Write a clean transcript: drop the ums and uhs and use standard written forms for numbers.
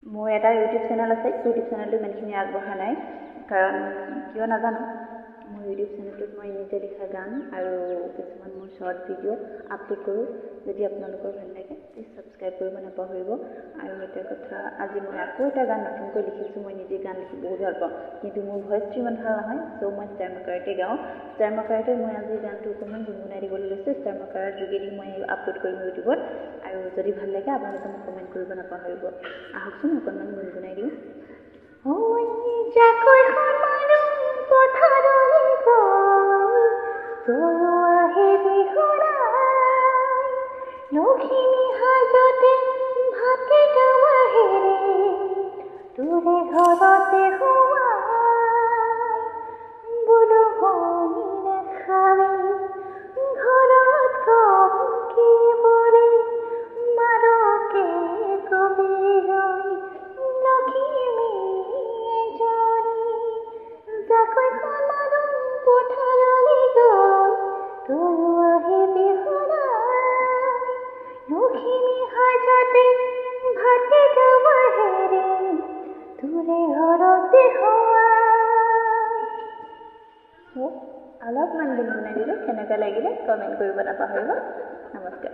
মোৰ এটা YouTube channel আছে ইউটিউব চেনেলটো ইমানখিনি আগবঢ়া নাই কাৰণ কিয় নাজানো মোৰ ইউটিউব চেনেলটোত মই নিজে লিখা গান আৰু কিছুমান মোৰ শ্বৰ্ট ভিডিঅ' আপলোড কৰোঁ যদি আপোনালোকৰ ভাল লাগে প্লিজ ছাবস্ক্ৰাইব কৰিব নাপাহৰিব আৰু এটা কথা আজি মই আকৌ এটা গান নতুনকৈ লিখিছোঁ মই নিজে গান লিখি বহুত ভাল পাওঁ কিন্তু মোৰ ভইচটো ইমান ভাল নহয় চ' মই ষ্টাৰ মাকাৰতে গাওঁ ষ্টাৰ মাকাৰতে মই আজি গানটো অকণমান গুণগুণাই দিবলৈ লৈছোঁ ষ্টাৰ মাকাৰৰ যোগেদি মই আপলোড কৰিম ইউটিউবত আৰু যদি ভাল লাগে আপোনালোকে মোক কমেণ্ট কৰিব নাপাহৰিব আহকচোন অকণমান গুণগুণাই দিওঁ যাকৈ সমাৰো পথাৰলৈ গৈ তয়ো আহিবি ঘূৰাই লখিমী সাজতে ভাতে গাৱাহেৰে তোৰে ঘৰতে সোমাই বোলো শুনি নাখাবি ঘৰত কম কি বুলি মাৰকে কবি ৰৈ লখিমী যাকৈ সমাৰো পথাৰলৈ গৈ তয়ো আহিবি ঘূৰাই লখিমী সাজতে ভাতে গাৱাহেৰে তোৰে ঘৰতে সোমাই অলপমান গুণগুণাই দিলোঁ কেনেকুৱা লাগিলে কমেণ্ট কৰিব নাপাহৰিব নমস্কাৰ